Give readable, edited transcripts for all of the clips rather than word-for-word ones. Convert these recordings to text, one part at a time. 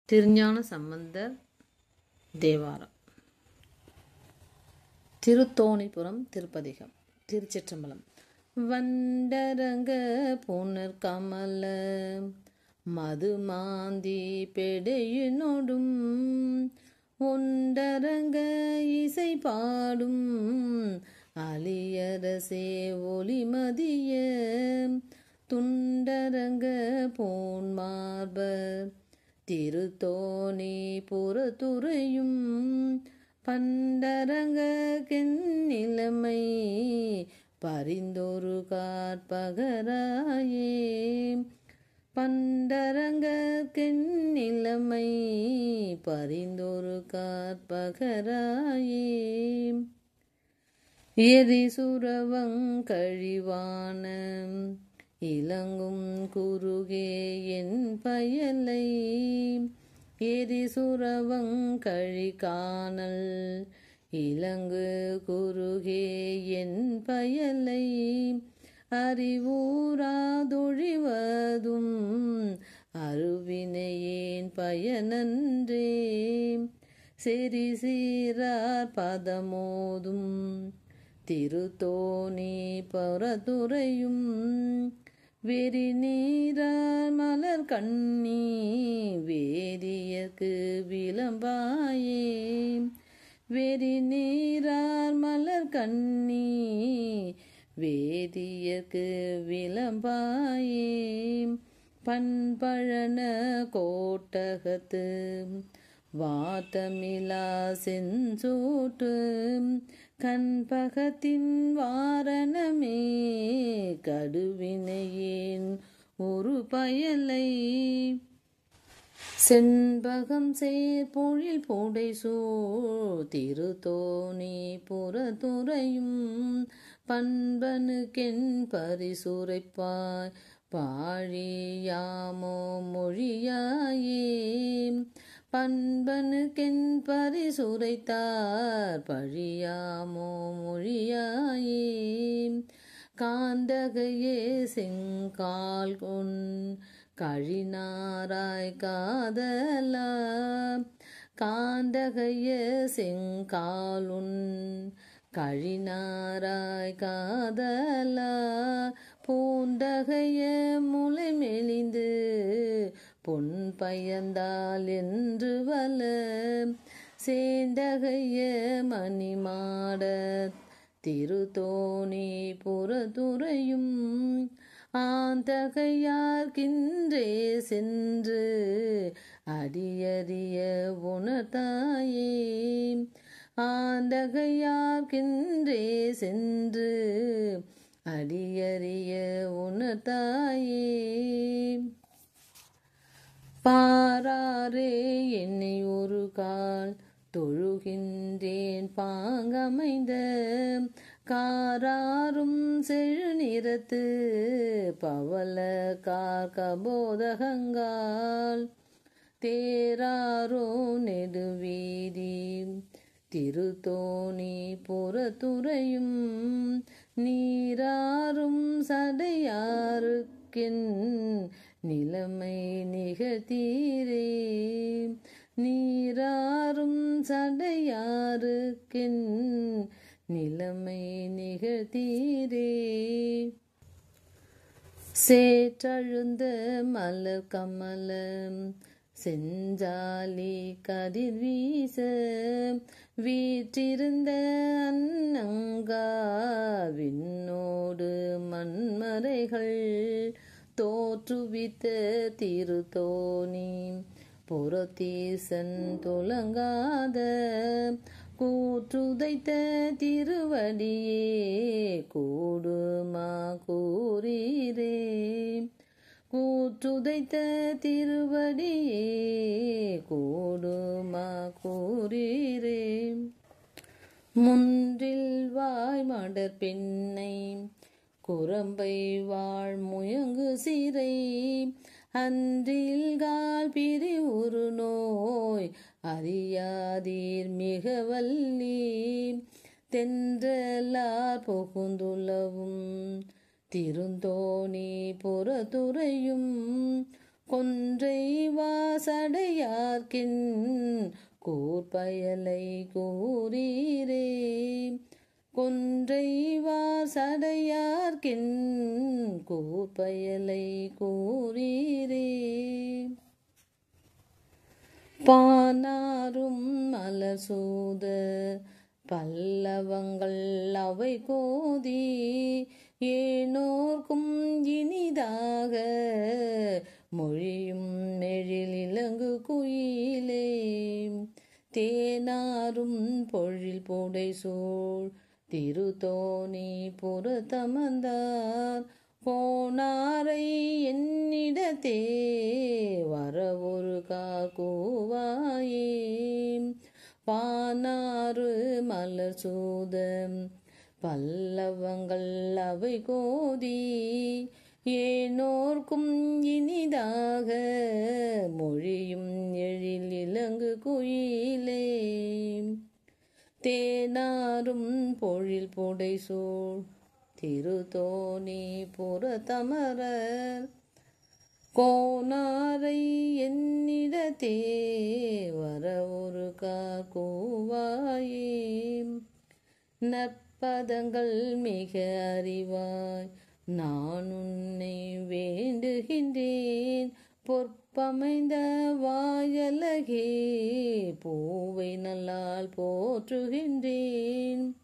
திருஞான சம்பந்தர் தேவாரம். திருத்தோணிபுரம் திருப்பதிகம். திருச்சிற்றம்பலம். வண்டரங்க புனர் கமல மது மாந்தி பெடையினொடும் ஒண்டரங்க இசை பாடும் அலியரசே ஒளிமதிய துண்டரங்க போன் மார்பர் திருத்தோணி புறத்துறையும் பண்டரங்க கென்னிலைமை பரிந்தொரு காற்பகராயே பண்டரங்க கென்னிலைமை பரிந்தொரு காற்பகராயே எரிசுரவங்கழிவான இலங்கும் குறுகே என் பயலை எரிசுரவங்கழி காணல் இலங்கு குறுகே என் பயலை அறிவூராதொழிவதும் அருவினையேன் பயனன்றே செறி சீரார் பதமோதும் திருத்தோணி புறத்துறையும் வெறி நீரார் மலர் கண்ணி வேதியர்க்கு விளம்பாயே வெறி நீரார் மலர் கண்ணி வேதியர்க்கு விளம்பாயே பண்பழன கோட்டகத்து வாத்தமிலா செஞ்சோட்டு கண்பகத்தின் வாரணமே கடுவினையேன் ஒரு பயலை செண்பகம் சேர்பொழில் புடைசூழ் திருத்தோணி புறத்துறையும் பண்பனுக்கென் பரிசுரைப்பாய் பாழியாமோ மொழியாயே பண்பனுக்கென் பரிசுரைத்தார் பழியாமோ மொழியாயே காந்தகையே செங்கால் கொன் கழினாராய் காதலா காந்தகைய செங்காலுன் கழினாராய் காதலா பூந்தகைய முளை மெலிந்து பொன் பயந்தால் என்று வல சேந்தகைய மணிமாட திருத்தோணி புறத்துறையும் ஆந்தகையார்கின்றே சென்று அடியறிய உணர்த்தாயே ஆந்தகையார்கின்றே சென்று அடியறிய உணர்த்தாயே பாராரே என்னை ஒரு கால் தொழுகின்றேன் பாங்கமைந்த காராரும் செழுநிறத்து பவள கார்கபோதகங்கால் தேராரோ நெடுவீதி திருத்தோணி புறத்துறையும் நீராரும் சடையாருக்கென் நிலைமை நிகழ்த்தீரே நீராரும் சடையாருக்கென் நிலைமை நிகழ்த்தீரே சேற்றழுந்த மலர் கமலம் செஞ்சாலி கதிர் வீச வீற்றிருந்த அன்னங்கா விண்ணோடு மண்மறைகள் தோற்றுவித்த திருத்தோணி புறத்தீசன் துலங்காத கூற்றுதைத்த திருவடியே கூடுமா கூறீரே கூற்றுதைத்த திருவடியே கூடுமா கூறீரே முன்றில் வாய் மடர் பெண்ணை குரம்பை வாழ் முயங்கு சிறை அன்றில்கால் பிரி ஒரு நோய் அறியாதீர் மிக வல்லி தென்றலார் புகுந்துலவும் திருந்தோணி புறத்துறையும் கொன்றை வாசடையார்க்கின் கூர்பயலை கூறீரே. கொன்றை வாசடையார்க்கின் கூர்பயலை கூறீரே. பானாரும் மலர் சூத பல்லவங்கள் அவை கோதி ஏனோர்க்கும் இனிதாக மொழியும் மெழில் இலங்கு குயிலே. தேனாரும் பொழில் புடை சூழ் திருத்தோணி புறத்தமர்ந்தார் போனாரை என்னிடத்தே வரவொரு காக்கூவாயே. பானாறு மலர் சூதம் பல்லவங்கள் அவை கோதி ஏனோர்க்கும் இனிதாக மொழியும் எழில் இலங்கு குயிலே. தேனாரும் பொழில் புடை சூழ் திருத்தோணி புறத்தமரர் கோனாரை என்னிடத்தே வரவொரு காக்கூவாயே. நற்பதங்கள் மிக அறிவாய் நான் உன்னை வேண்டுகின்றேன். பொற்பமைந்த வாயலகே பூவை நல்லால் போற்றுகின்றேன்.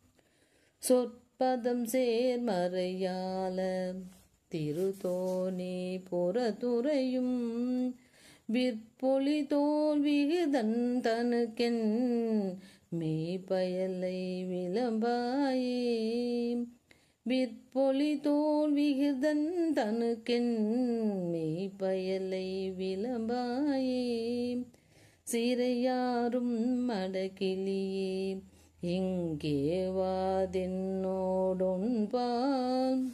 சொற்பதம் சேர்மறையால திருத்தோணி புறத்துறையும் விற்பொலி தோல் விகுதன் தனுக்கென் மெய்பயலை விளம்பாயே. விற்பொலி தோல் விகுதன் தனுக்கென் மெய்பயலை விளம்பாயே. சிறையாரும் மடக்கிளியே இங்கே வாதென்னோடொன்பால்.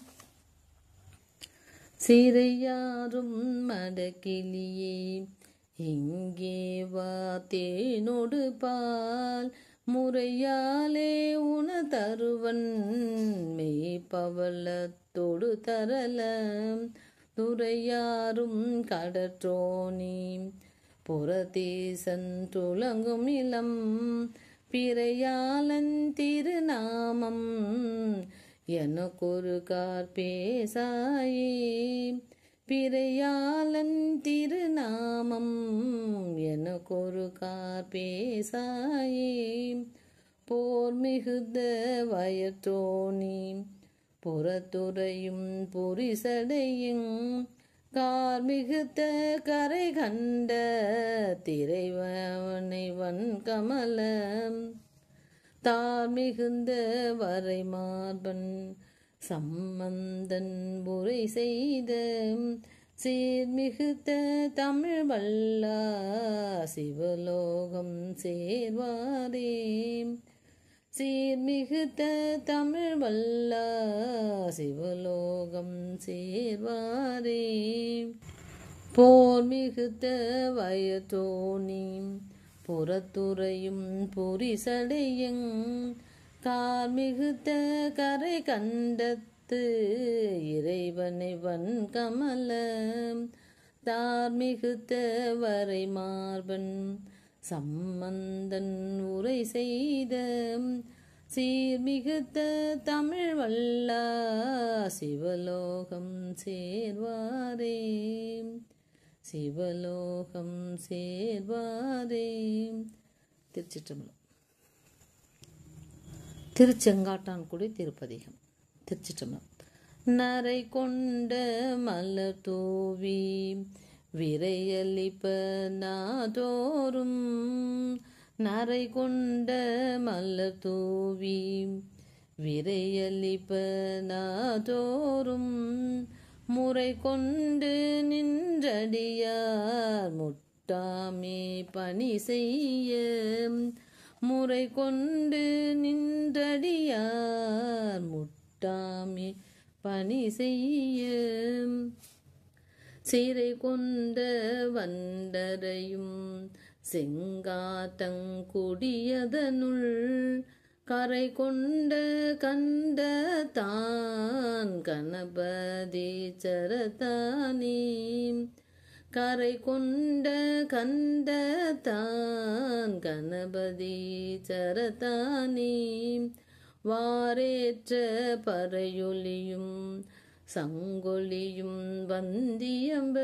சிறையாரும் மடக்கிளியே இங்கே வாத்தேனோடு பால். முறையாலே உன தருவன் மெய்பவளத்தொடு தரலம். துறையாரும் கடற்றோனி புறதேசன் துளங்கும் இளம். பிறையாளன் திருநாமம் எனக்கொரு கார்பேசாயே. பிறையாளன் திருநாமம் எனக்கொரு கார்பேசாயே. போர் மிகுந்த வயற்றோனி புறத்துறையும் புரிசடையும் கார்மிகுத்த கரை கண்ட திரைவனை வன் கமலம். தார் மிகுந்த வரை மார்பன் சம்பந்தன் உரை செய்த சீர்மிகுத்த தமிழ் வல்லா சிவலோகம் சேர்வாரே. சீர்மிகுத்த தமிழ் வல்லா சிவலோகம் சேர்வாரே. போர் மிகுத்த வயத்தோனி புறத்துறையும் புரிசடையும் கார்மிகுத்த கரை கண்டத்து இறைவனை வன் கமலம். தார்மிகுத்த வரை மார்பன் சம்பந்தன் உரை செய்த சீர்மிகுத்த தமிழ் வல்லா சிவலோகம் சேர்வாரே. சிவலோகம் சேர்வாரே. திருச்சிற்றம்பலம். திருச்செங்காட்டான்குடி திருப்பதிகம். திருச்சிற்றம்பலம். நரை கொண்ட மலர் தூவி விரையளிப்ப நாதோறும். நரை கொண்ட மலர் தூவி விரையளிப்ப நாதோறும். முறை கொண்டு நின்றடியார் முட்டாமே பணி செய்ய. முறை கொண்டு நின்றடியார் முட்டாமே பணி செய்ய. சிறை கொண்ட வண்டரையும் செங்காட்டங்குடியதனுள் கரை கொண்ட கண்ட தான் கணபதி சரத்தானே. கரை கொண்ட கண்டத்தான் கணபதி சரத்தானே வாரேற்ற பறையொலியும் சங்கொலியும் வந்தியம்ப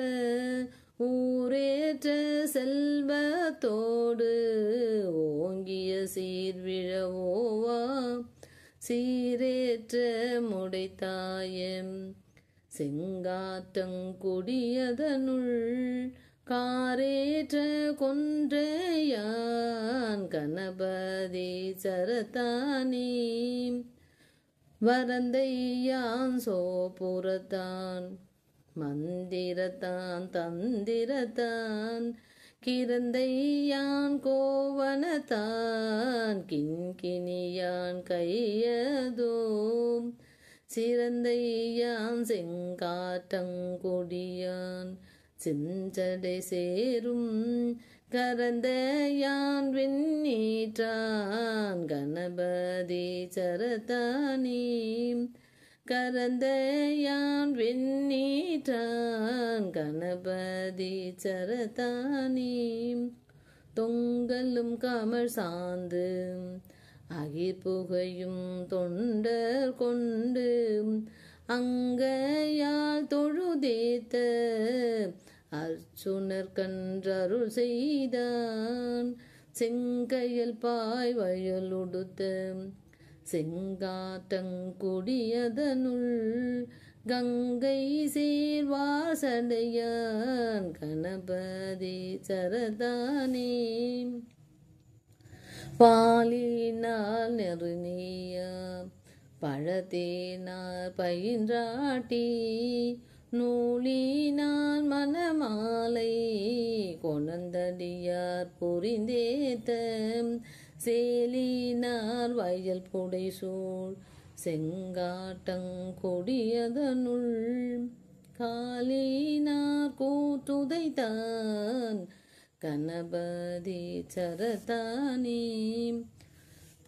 ஊரேற்ற செல்வத்தோடு ஓங்கிய சீர்விழவோவா சீரேற்ற முடைத்தாயம் செங்காற்றங்குடியதனுள் காரேற்ற கொன்றையான் கணபதி சரத்தானே வரந்தையான் சோபுரத்தான் மந்திரத்தான் தந்திரத்தான் கிரந்தையான் கோவனத்தான் கிண்கிணியான் கையதோம் சிறந்தையான் செங்காற்றங்குடியான் செஞ்சடை சேரும் கரந்தையான் வெண்ணீற்றான் கணபதி சரத்தானே கரந்தையான் வெண்ணீற்றான் கணபதி சரத்தானே தொங்கலும் கமழ் சார்ந்து அகிர்புகையும் தொண்டர் கொண்டு அங்கையால் தொழுதேத்த அர்ச்சுனர் கன்றருள் செய்தான் செங்கையல் பாய் வயலுடுத்த செங்காற்றங்குடியதனுள் கங்கை சேர்வாசடையான் கணபதி சரதானே பாலினால் நெருணிய பழத்தேனார் பயின்றாட்டி நூலினால் மணமாலை கொணந்தடியார் புரிந்தேத்த சேலினார் வயல் புடைசூழ் செங்காற்றங்குடியதனுள் காலினார் கூற்றுதைத்தான் கணபதி சரத்தானே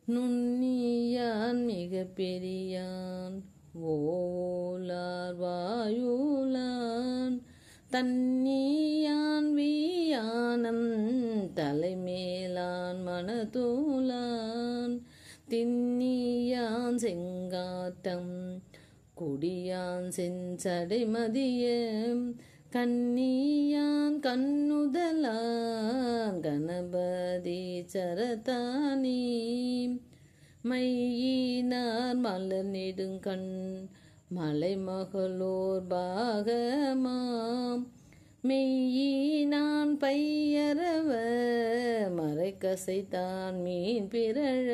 நுண்ணியான் மிக பெரியான் ஓலார் வாயுலான் தன்னியான் வியானம் தலைமேலான் மனதூலான் திண்ணியான் செங்காட்டம் குடியான் செஞ்சடை மதியம் கண்ணியான் கண்ணுதலான் கணபதி சரத்தானே மையினார் மலர் நெடுங்கண் மலைமகளோர் பாகமாம் மெய்யினான் பையரவ மறைக்கசைத்தான் மீன் பிறழ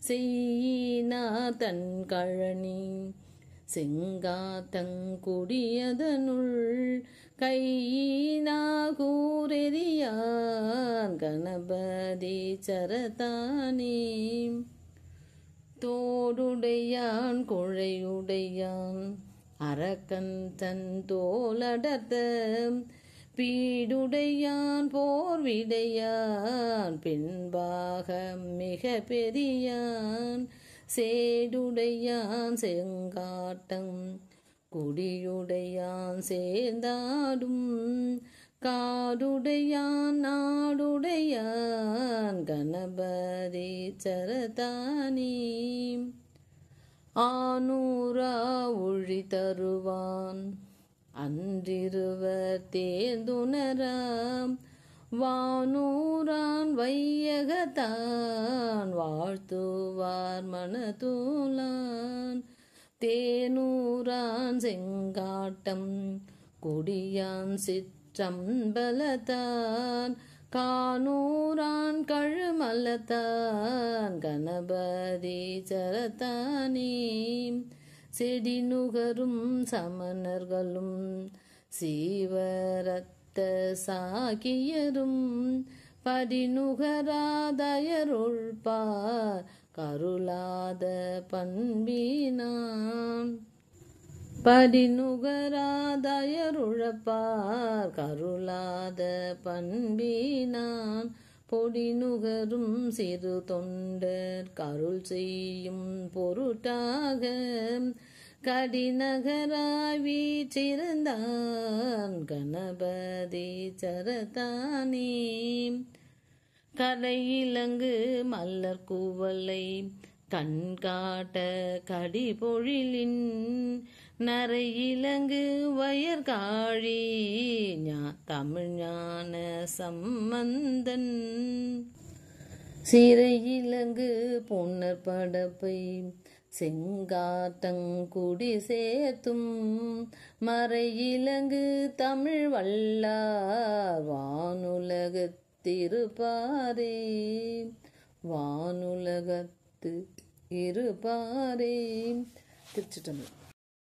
செய்யினார் தன் கழனி செங்காற்றங்குடியதனுள் கையினார் கூரெறியான் கணபதி சரத்தானே தோடுடையான் குழையுடையான் அரக்கன் தன் தோலடர்த்த பீடுடையான் போர்விடையான் பின்பாக மிக பெரியான் சேடுடையான் செங்காட்டம் குடியுடையான் சேர்ந்தாடும் காடுடையான் நாடுடையான் கணபதி சரத்தானே ஆனூரா ஒழி தருவான் அன்றிருவர் தேர்ந்துணராம் வானூரான் வையகத்தான் வாழ்த்துவார் மனதூலான் தேனூரான் செங்காட்டம் குடியான் சிற்றம்பலத்தான் கானூரான் கழுமலத்தான் கணபதி சரத்தானே செடி நுகரும் சமணர்களும் சீவரத்த சாக்கியரும் படிநுகராதயருள்பார் கருளாத பண்பினான் படிநுகராதயருழப்பார் கருளாத பண்பினான் பொடிநுகரும் சிறு தொண்டர் கருள் செய்யும் பொருட்டாக கடிநகராய் வீற்றிருந்தான் கணபதி சரத்தானே. கரையிலங்கு மலர் குவளை கண்காட்ட கடிபொழிலின் நரையிலங்கு வயற்காழி தமிழ்ஞான சம்பந்தன். சிறையிலங்கு பொன்னர் படப்பை செங்காட்டங்குடி சேர்த்தும் மறையிலங்கு தமிழ் வல்லார் வானுலகத்திருப்பாரே வானுலகத்து இருப்பாரே. திருச்சிற்றம்பலம்.